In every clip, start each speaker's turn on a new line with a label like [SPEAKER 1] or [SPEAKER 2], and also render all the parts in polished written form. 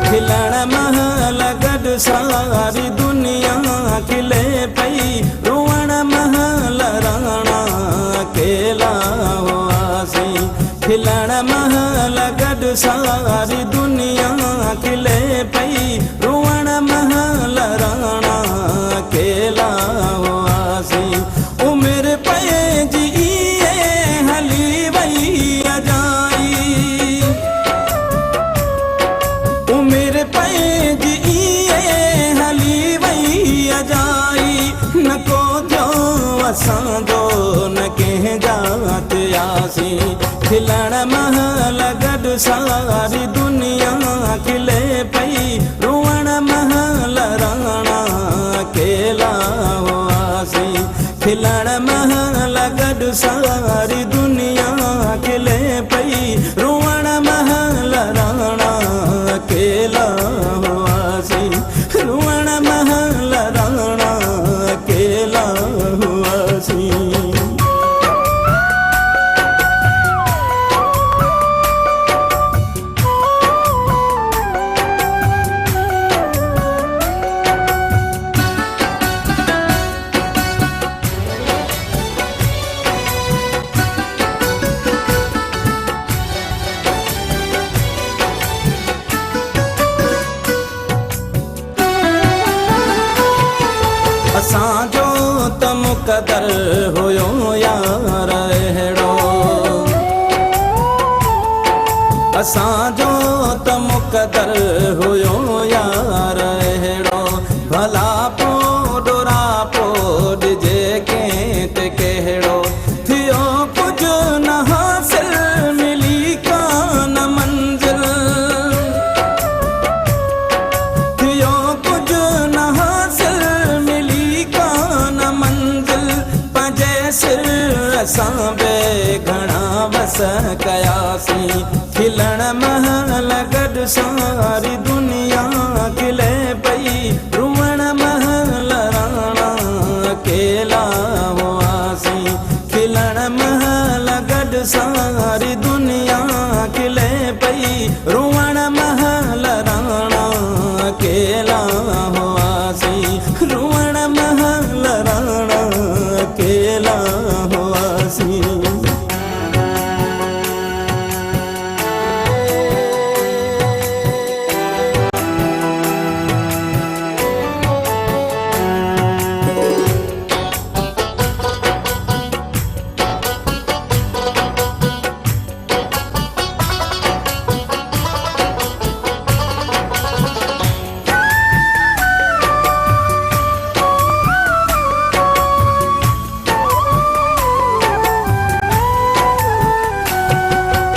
[SPEAKER 1] खिलण महल गॾु सारी दुनिया खिले पई, रुअण महल राणा अकेला हुआसीं। खिलण महल गॾु सारी दुनिया खिले पई, रुअण महल राणा अकेला हुआसीं। उमिरि पंहिंजी इहे हली वई अजाई, उमिरि पंहिंजी इहे हली वई अजाई। न को थियो असांजो न कंहिं जात आसीं। खिलण महल गॾु सारी दुनिया खिले पई, रुअण महल राणा अकेला हुआसीं। खिलण महल गॾु सारी दुनिया खिले पई, रुअण महल राणा अकेला हुआसीं। रुअण महल राणा अकेला हुआसीं। असांजो त मुक़दर हुयो यार अहिड़ो, असांजो त मुक़दर हुयो यार अहिड़ो। भला पोइ डोरा पोइ ॾिजे कंहिं ते कहिड़ो, थियो कुझु न हासिल मिली कान मंज़िल। थियो कुझु न हासिल मिली कान मंज़िल, पंहिंजे सिर असां बि घणा वस कयासीं। खिलण महल गॾु सारी दुनिया खिले पई, रुअण महल राणा अकेला हुआसीं। खिलण महल गॾु सारी दुनिया खिले पई, रुअण महल राणा अकेला हुआसीं। रुअण महल राणा अकेला हुआसीं।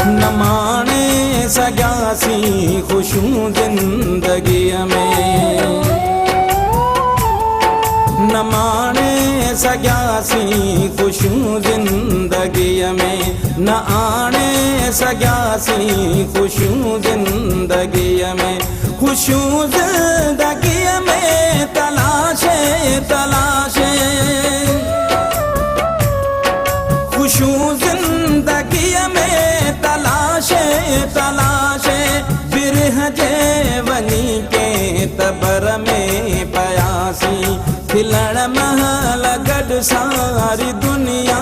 [SPEAKER 1] न माणे सघियासीं ख़ुशियूं ज़िंदगीअ में, न माणे सघियासीं ख़ुशियूं ज़िंदगीअ में। न आणे सघियासीं ख़ुशियूं ज़िंदगीअ में। ख़ुशियूं ज़िंदगीअ में तलाशे तलाशे, ख़ुशियूं ज़िंदगीअ में तलाशे तलाशे। बिरह जे वञी के तबर में पयासीं। खिलण महल गॾु सारी दुनिया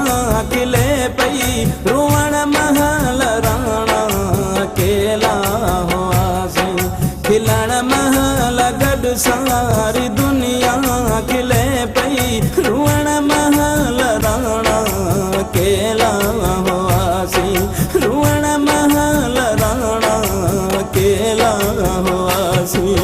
[SPEAKER 1] खिले पई, रुअण महल राणा अकेला हुआसीं। खिलण महल गॾु सारी दुनिया खिले पई, रुअण महल राणा अकेला हुआसीं। रुअण महल राणा अकेला हुआसीं।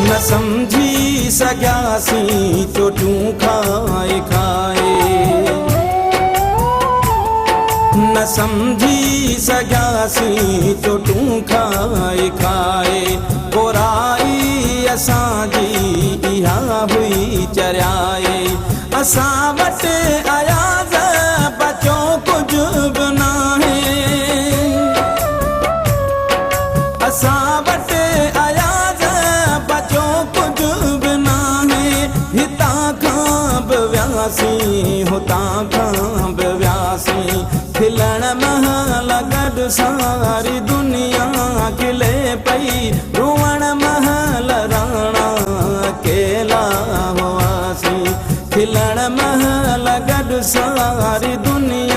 [SPEAKER 1] न समझी सघियासीं चोटूं खाए खाए, न समझी सघियासीं चोटूं खाए खाए। बुराई असांजी इहा हुई चरियाए। असां वटि अयाज़ बचो कुझु बि नाहे, असां वटि अयाज़ बचो कुझु बि नाहे। हितां खां बि वियासीं हुतां खां बि वियासीं, खिलण महल गॾु सारी दुनिया खिले पई, रुअण महल राणा अकेला हुआसीं। खिलण महल गॾु सारी दुनिया